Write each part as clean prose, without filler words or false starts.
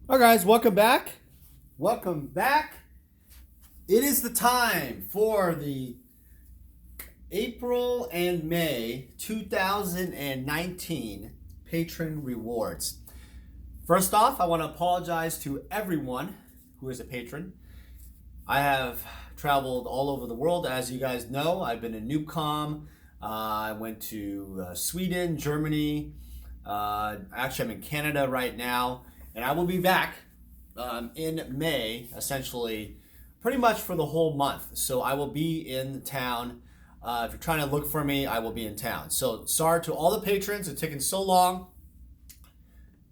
All right, guys, welcome back. Welcome back. It is the time for the April and May 2019 Patron rewards. First off, I want to apologize to everyone who is a patron. I have traveled all over the world, as you guys know. I've been in Newcom. I went to Sweden, Germany. Actually, I'm in Canada right now. And I will be back in May, essentially, pretty much for the whole month. So I will be in town. If you're trying to look for me, I will be in town. So sorry to all the patrons. It's taken so long.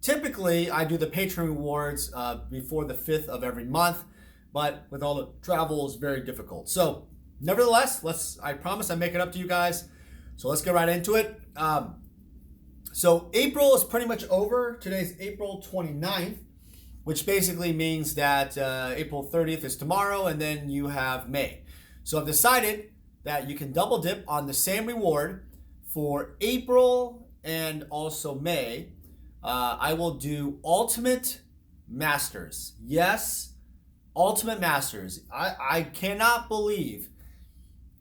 Typically, I do the patron rewards before the 5th of every month. But with all the travel, it's very difficult. So nevertheless, I promise I make it up to you guys. So let's get right into it. So April is pretty much over. Today's April 29th, which basically means that April 30th is tomorrow, and then you have May. So I've decided that you can double dip on the same reward for April and also May. I will do Ultimate Masters. Yes, Ultimate Masters. I cannot believe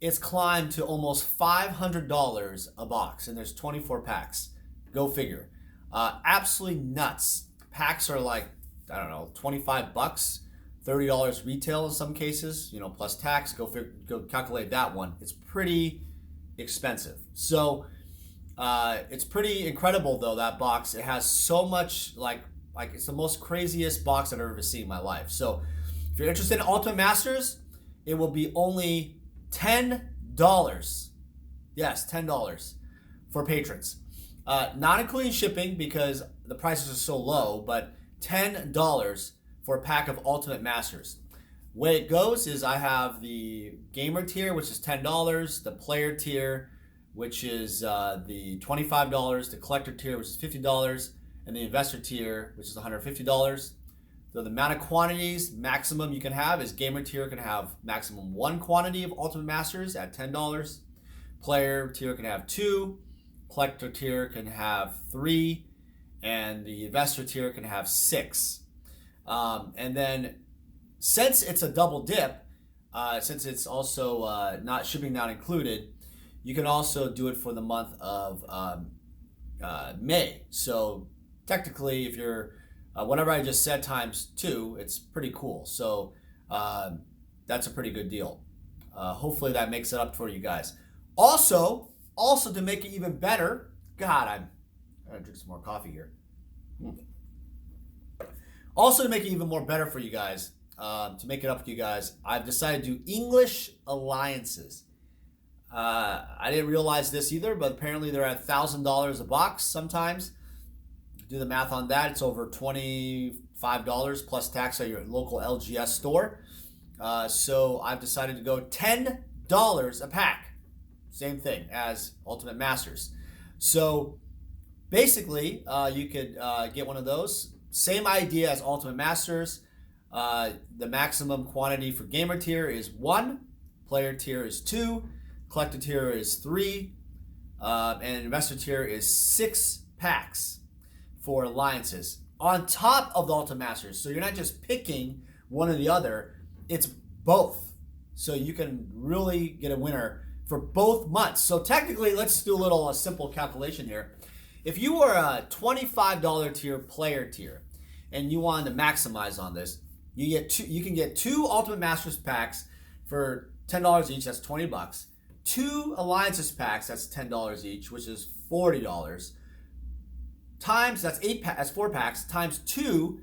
it's climbed to almost $500 a box, and there's 24 packs. Go figure. Absolutely nuts. Packs are like, I don't know, 25 bucks, $30 retail in some cases, plus tax. Go calculate that one. It's pretty expensive. So it's pretty incredible though, that box. It has so much, like it's the most craziest box I've ever seen in my life. So if you're interested in Ultimate Masters, it will be only $10. Yes, $10 for patrons. Not including shipping because the prices are so low, but $10 for a pack of Ultimate Masters. Way it goes is I have the gamer tier, which is $10, the player tier, which is the $25, the collector tier, which is $50, and the investor tier, which is $150. So the amount of quantities maximum you can have is gamer tier can have maximum 1 quantity of Ultimate Masters at $10. Player tier can have 2. Collector tier can have 3, and the investor tier can have 6. And then since it's a double dip, since it's also not shipping not included, you can also do it for the month of May. So technically, if you're whatever I just said times 2, it's pretty cool. So that's a pretty good deal. Hopefully that makes it up for you guys. Also, to make it even better, God, I'm gonna drink some more coffee here. Also, to make it even more better for you guys, to make it up for you guys, I've decided to do English alliances. I didn't realize this either, but apparently they're at $1,000 a box sometimes. Do the math on that, it's over $25 plus tax at your local LGS store. So I've decided to go $10 a pack. Same thing as Ultimate Masters. So basically, you could get one of those. Same idea as Ultimate Masters. The maximum quantity for gamer tier is 1, player tier is 2, collector tier is 3, and investor tier is 6 packs for alliances on top of the Ultimate Masters. So you're not just picking one or the other, it's both. So you can really get a winner for both months. So technically, let's do a simple calculation here. If you were a $25 tier player tier and you wanted to maximize on this, you can get 2 Ultimate Masters packs for $10 each, that's 20 bucks. 2 Alliances packs, that's $10 each, which is $40. Times, that's 4 packs, times 2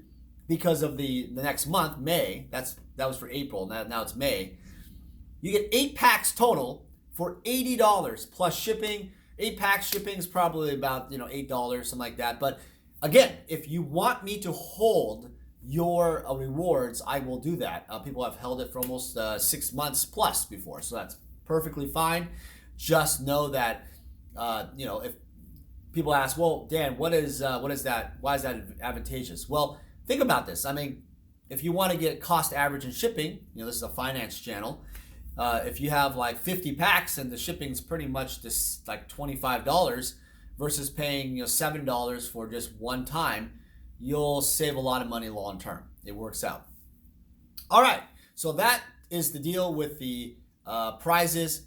because of the next month, May, that was for April, now it's May. You get 8 packs total for $80 plus shipping. 8 packs shipping is probably about $8, something like that. But again, if you want me to hold your rewards, I will do that. People have held it for almost 6 months plus before, so that's perfectly fine. Just know that if people ask, well, Dan, what is that? Why is that advantageous? Well, think about this. I mean, if you want to get cost average in shipping, this is a finance channel. If you have like 50 packs and the shipping's pretty much just like $25 versus paying $7 for just one time, you'll save a lot of money long term. It works out. All right, so that is the deal with the prizes.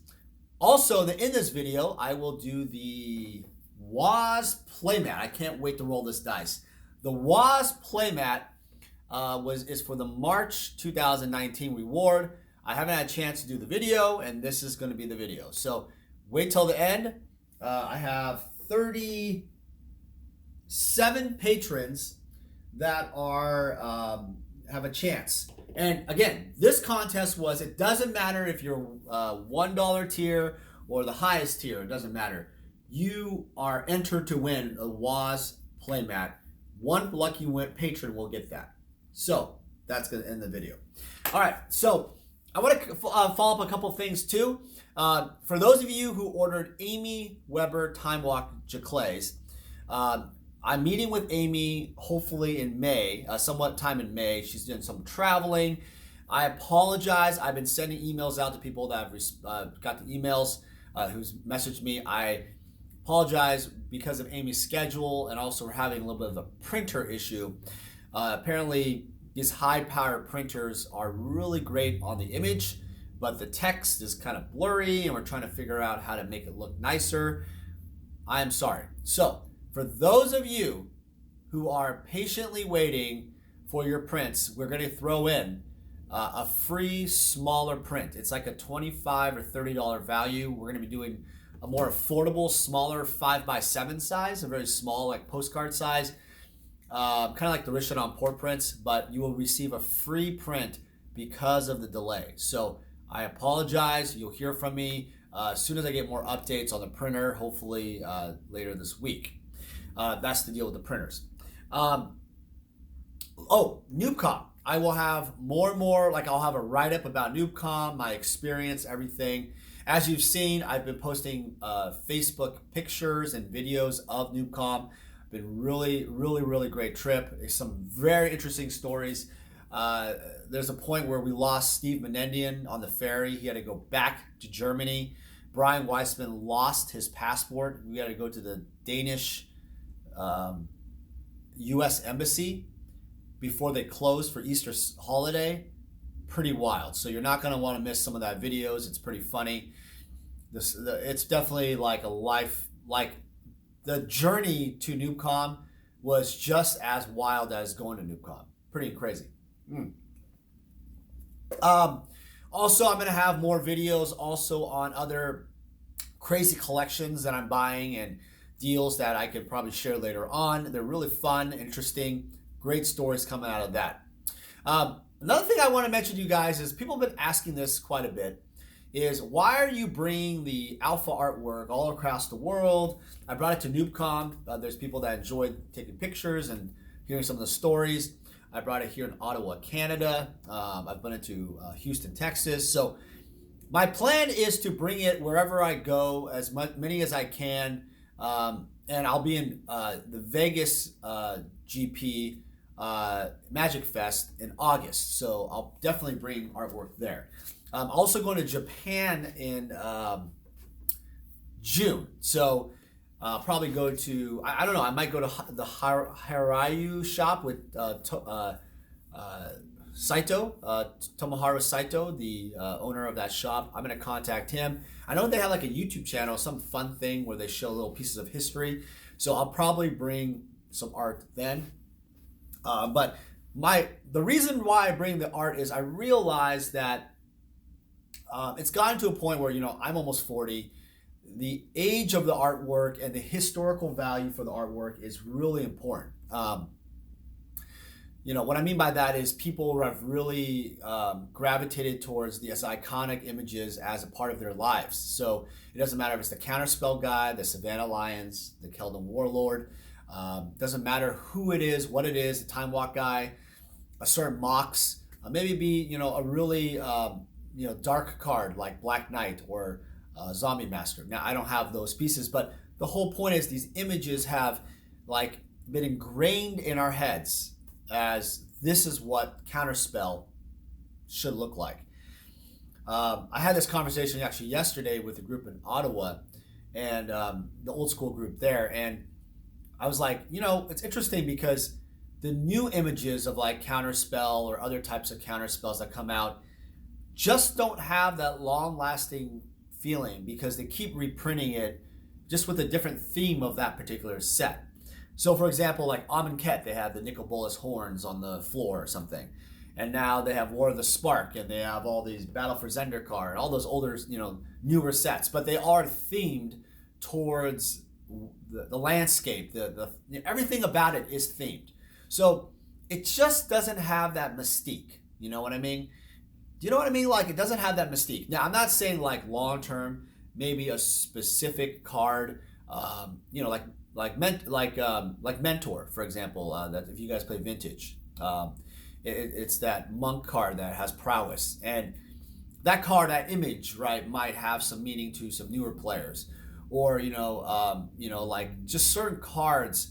Also, in this video, I will do the WOZ Playmat. I can't wait to roll this dice. The WOZ Playmat is for the March 2019 reward. I haven't had a chance to do the video, and this is going to be the video. So wait till the end. I have 37 patrons that are have a chance. And again, this contest it doesn't matter if you're $1 tier or the highest tier, it doesn't matter. You are entered to win a WOZ Playmat. One lucky patron will get that. So that's going to end the video. All right, so I want to follow up a couple things too. For those of you who ordered Amy Weber Time Walk Jaclays, I'm meeting with Amy hopefully in May, somewhat time in May. She's doing some traveling. I apologize. I've been sending emails out to people that have got the emails who's messaged me. I apologize because of Amy's schedule, and also we're having a little bit of a printer issue. Apparently, these high-powered printers are really great on the image, but the text is kind of blurry, and we're trying to figure out how to make it look nicer. I am sorry. So, for those of you who are patiently waiting for your prints, we're going to throw in a free smaller print. It's like a $25 or $30 value. We're going to be doing a more affordable, smaller 5x7 size, a very small, like postcard size, kind of like the Richardon Port prints, but you will receive a free print because of the delay. So I apologize. You'll hear from me as soon as I get more updates on the printer, hopefully later this week. That's the deal with the printers. NoobCom. I will have more and more, like I'll have a write-up about NoobCom, my experience, everything. As you've seen, I've been posting Facebook pictures and videos of NoobCom. Been really, really, really great trip. Some very interesting stories. There's a point where we lost Steve Menendian on the ferry. He had to go back to Germany. Brian Weissman lost his passport. We had to go to the Danish U.S. Embassy before they closed for Easter holiday. Pretty wild. So you're not going to want to miss some of that videos. It's pretty funny. It's definitely like a life, like the journey to NoobCom was just as wild as going to NoobCom. Pretty crazy. Also, I'm going to have more videos also on other crazy collections that I'm buying and deals that I could probably share later on. They're really fun, interesting, great stories coming out of that. Another thing I want to mention to you guys is people have been asking this quite a bit, is why are you bringing the alpha artwork all across the world? I brought it to NoobCom. There's people that enjoyed taking pictures and hearing some of the stories. I brought it here in Ottawa, Canada. I've been into Houston, Texas. So my plan is to bring it wherever I go, as many as I can. And I'll be in the Vegas GP Magic Fest in August. So I'll definitely bring artwork there. I'm also going to Japan in June. So I'll probably go to, I don't know, I might go to the Harayu shop with Saito, Tomoharu Saito, the owner of that shop. I'm going to contact him. I know they have like a YouTube channel, some fun thing where they show little pieces of history. So I'll probably bring some art then. But the reason why I bring the art is I realize that it's gotten to a point where, I'm almost 40. The age of the artwork and the historical value for the artwork is really important. What I mean by that is people have really gravitated towards these iconic images as a part of their lives. So it doesn't matter if it's the Counterspell guy, the Savannah Lions, the Keldon Warlord. Doesn't matter who it is, what it is, the Time Walk guy, a certain Mox, maybe be, a really, dark card like Black Knight or Zombie Master. Now, I don't have those pieces, but the whole point is these images have like been ingrained in our heads as this is what Counterspell should look like. I had this conversation actually yesterday with a group in Ottawa and the old school group there. And I was like, it's interesting because the new images of like Counterspell or other types of counterspells that come out just don't have that long lasting feeling because they keep reprinting it just with a different theme of that particular set. So for example, like Amonkhet, they have the Nicol Bolas horns on the floor or something. And now they have War of the Spark, and they have all these Battle for Zendikar, and all those older, newer sets. But they are themed towards the landscape. Everything about it is themed. So it just doesn't have that mystique. You know what I mean? Do you know what I mean? Like, it doesn't have that mystique. Now, I'm not saying like long term, maybe a specific card, like Mentor, for example. That if you guys play Vintage, it's that monk card that has prowess, and that card, that image, right, might have some meaning to some newer players, or like just certain cards.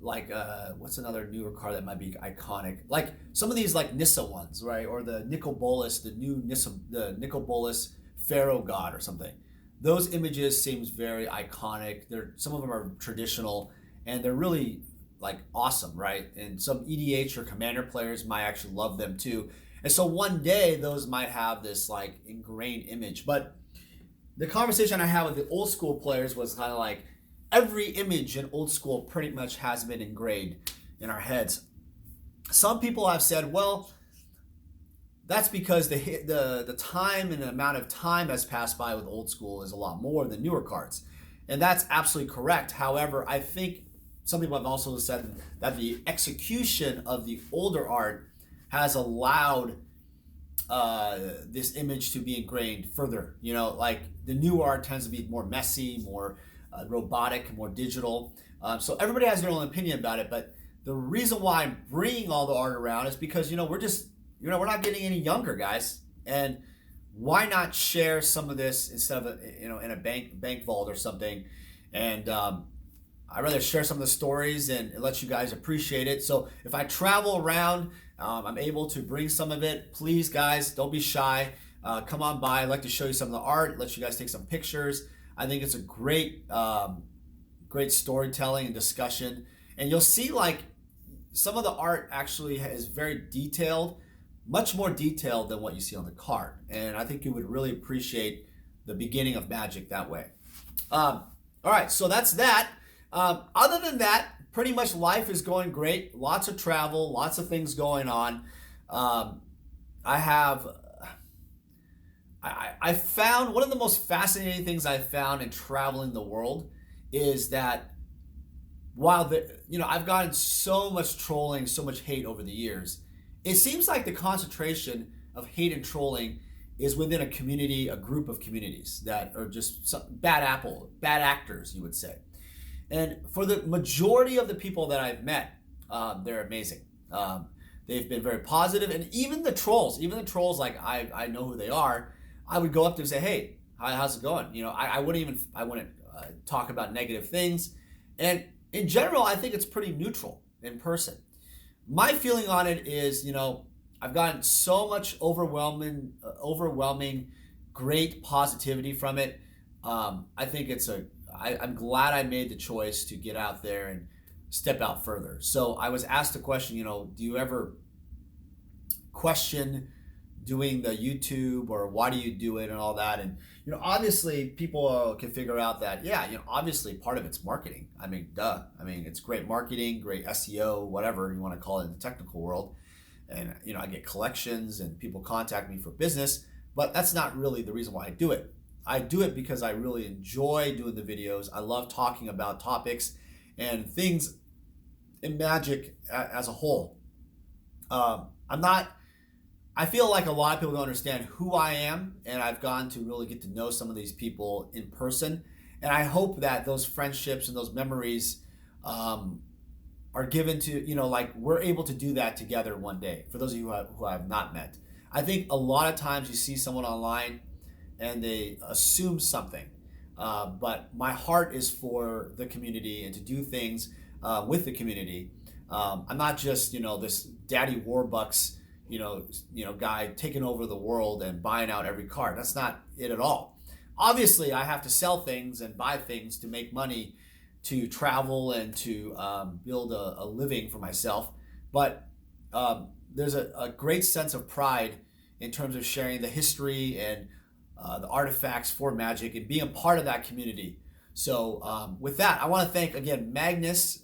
Like what's another newer card that might be iconic? Like some of these like Nissa ones, right? Or the Nicol Bolas, the new Nissa, the Nicol Bolas Pharaoh God or something. Those images seems very iconic. Some of them are traditional and they're really like awesome, right? And some EDH or Commander players might actually love them too. And so one day those might have this like ingrained image. But the conversation I had with the old school players was kind of like, every image in old school pretty much has been engraved in our heads. Some people have said, well, that's because the time and the amount of time has passed by with old school is a lot more than newer cards. And that's absolutely correct. However, I think some people have also said that the execution of the older art has allowed this image to be ingrained further. Like the new art tends to be more messy, more robotic, more digital. So everybody has their own opinion about it, but the reason why I'm bringing all the art around is because we're not getting any younger, guys, and why not share some of this instead of in a bank vault or something? And I'd rather share some of the stories and let you guys appreciate it. So if I travel around, I'm able to bring some of it. Please, guys, don't be shy. Come on by. I'd like to show you some of the art, let you guys take some pictures. I think it's a great storytelling and discussion. And you'll see like some of the art actually is very detailed, much more detailed than what you see on the card. And I think you would really appreciate the beginning of Magic that way. All right, so that's that. Other than that, pretty much life is going great. Lots of travel, lots of things going on. I found one of the most fascinating things I found in traveling the world is that while I've gotten so much trolling, so much hate over the years, it seems like the concentration of hate and trolling is within a community, a group of communities that are just bad actors, you would say. And for the majority of the people that I've met, they're amazing. They've been very positive, and even the trolls, like I know who they are. I would go up to them and say, hey, how's it going? I wouldn't talk about negative things. And in general, I think it's pretty neutral in person. My feeling on it is, I've gotten so much overwhelming, great positivity from it. I think I'm glad I made the choice to get out there and step out further. So I was asked a question, do you ever question doing the YouTube, or why do you do it and all that? And obviously people can figure out that obviously part of it's marketing. I mean, duh. I mean, it's great marketing, great SEO, whatever you want to call it in the technical world. And I get collections and people contact me for business, but that's not really the reason why I do it. I do it because I really enjoy doing the videos. I love talking about topics and things in Magic as a whole. I feel like a lot of people don't understand who I am, and I've gotten to really get to know some of these people in person. And I hope that those friendships and those memories are given to, like we're able to do that together one day. For those of you who I have not met, I think a lot of times you see someone online and they assume something. But my heart is for the community and to do things with the community. I'm not just, this daddy Warbucks, guy taking over the world and buying out every card. That's not it at all. Obviously, I have to sell things and buy things to make money, to travel and to build a living for myself. but there's a great sense of pride in terms of sharing the history and the artifacts for Magic and being a part of that community. So with that, I want to thank again Magnus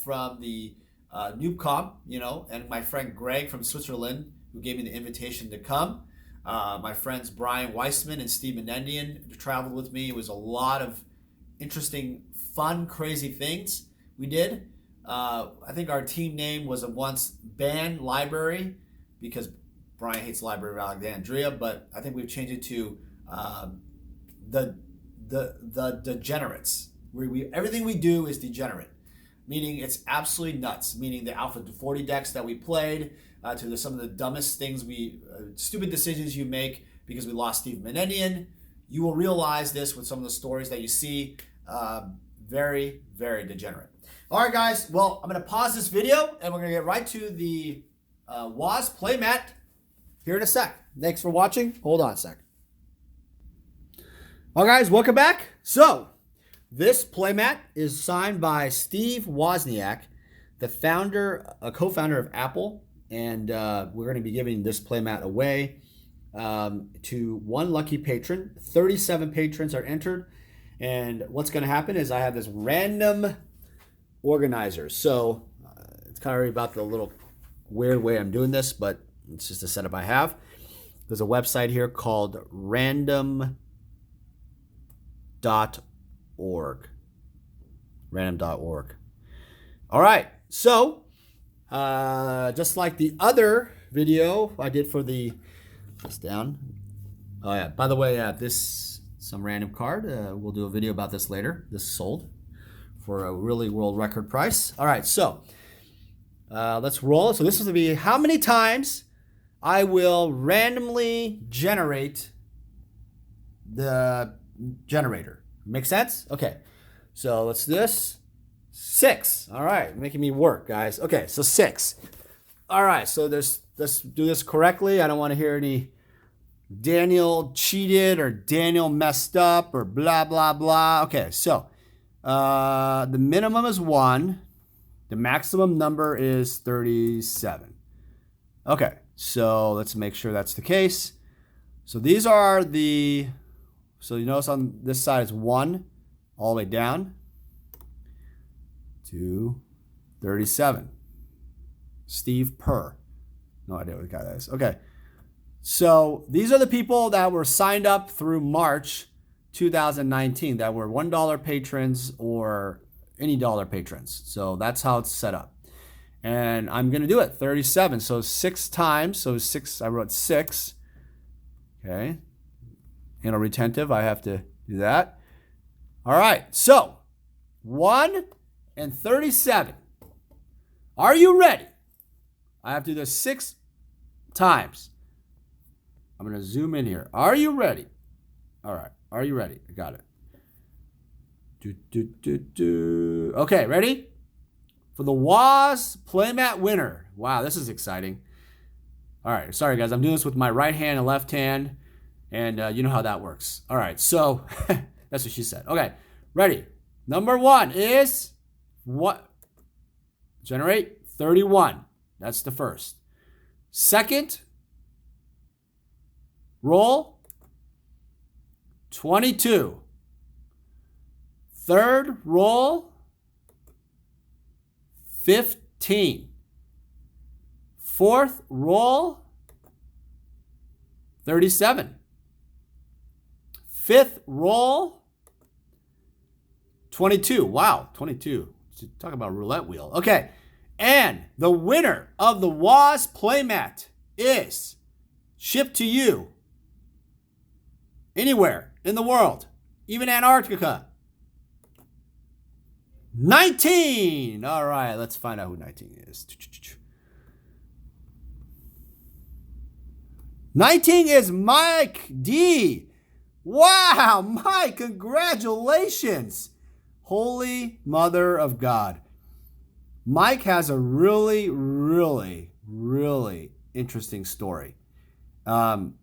from the NoobCom, and my friend Greg from Switzerland, who gave me the invitation to come. My friends Brian Weissman and Steve Menendian traveled with me. It was a lot of interesting, fun, crazy things we did. I think our team name was once Band Library because Brian hates Library of Alexandria, but I think we've changed it to the Degenerates. Everything we do is degenerate, meaning it's absolutely nuts. Meaning the Alpha 40 decks that we played, to some of the dumbest things stupid decisions you make because we lost Steve Menendian. You will realize this with some of the stories that you see. Very, very degenerate. All right, guys. Well, I'm going to pause this video and we're going to get right to the WOZ Playmat here in a sec. Thanks for watching. Hold on a sec. All right, guys, welcome back. So this playmat is signed by Steve Wozniak, the co-founder of Apple. And we're going to be giving this playmat away to one lucky patron. 37 patrons are entered. And what's going to happen is I have this random organizer. So it's kind of about the little weird way I'm doing this, but it's just a setup I have. There's a website here called random.org. Random.org. All right. So just like the other video I did for this down. Oh yeah, by the way, some random card. We'll do a video about this later. This sold for a really world record price. All right, so let's roll. So this is going to be how many times I will randomly generate the generator. Make sense? Okay, so let's do this. 6. All right, making me work, guys. Okay, so 6. All right, so let's do this correctly. I don't want to hear any Daniel cheated or Daniel messed up or blah, blah, blah. Okay, so the minimum is 1. The maximum number is 37. Okay, so let's make sure that's the case. So these are so you notice on this side is 1 all the way down to 37. Steve Purr. No idea what the guy that is. Okay. So these are the people that were signed up through March 2019 that were $1 patrons or any dollar patrons. So that's how it's set up. And I'm going to do it 37. So 6 times. So 6, I wrote 6. Okay. Retentive, I have to do that. All right. So 1 and 37. Are you ready? I have to do this 6 times. I'm going to zoom in here. Are you ready? All right. Are you ready? I got it. Okay, ready? For the WOZ Playmat winner. Wow, this is exciting. All right. Sorry, guys. I'm doing this with my right hand and left hand. And you know how that works. All right. So that's what she said. Okay. Ready? Number 1 is what? Generate 31. That's the first. Second, roll 22. Third, roll 15. Fourth, roll 37. Fifth, roll 22. Wow, 22. Talk about a roulette wheel. Okay. And the winner of the WOZ Playmat is shipped to you anywhere in the world, even Antarctica. 19. All right, let's find out who 19 is. 19 is Mike D. Wow, Mike, congratulations. Holy Mother of God. Mike has a really, really, really interesting story. And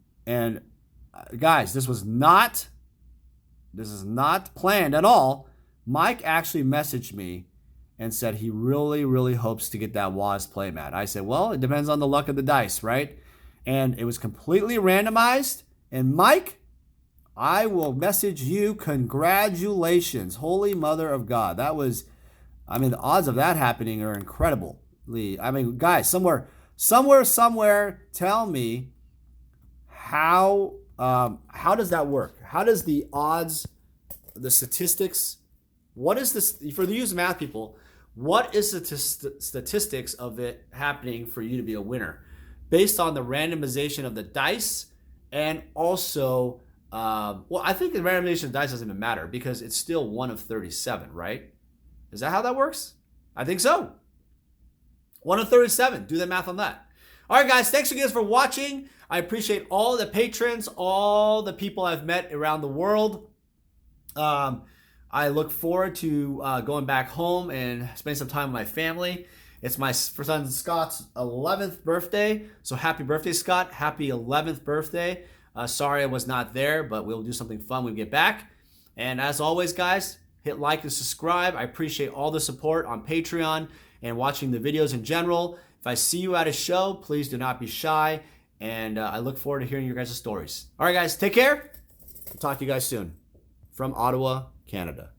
guys, this is not planned at all. Mike actually messaged me and said he really, really hopes to get that WOZ playmat. I said, well, it depends on the luck of the dice, right? And it was completely randomized. And Mike, I will message you. Congratulations. Holy mother of God. That was, I mean, the odds of that happening are incredible. I mean, guys, somewhere, tell me how does that work? How does the odds, the statistics, what is this, for the use math people, what is the statistics of it happening for you to be a winner? Based on the randomization of the dice, and also, well, I think the randomization of dice doesn't even matter because it's still 1 of 37, right? Is that how that works? I think so. 1 of 37. Do the math on that. All right, guys. Thanks again for watching. I appreciate all the patrons, all the people I've met around the world. I look forward to going back home and spending some time with my family. It's my son Scott's 11th birthday. So happy birthday, Scott. Happy 11th birthday. Sorry I was not there, but we'll do something fun when we get back. And as always, guys, hit like and subscribe. I appreciate all the support on Patreon and watching the videos in general. If I see you at a show, please do not be shy. And I look forward to hearing your guys' stories. All right, guys, take care. I'll talk to you guys soon from Ottawa, Canada.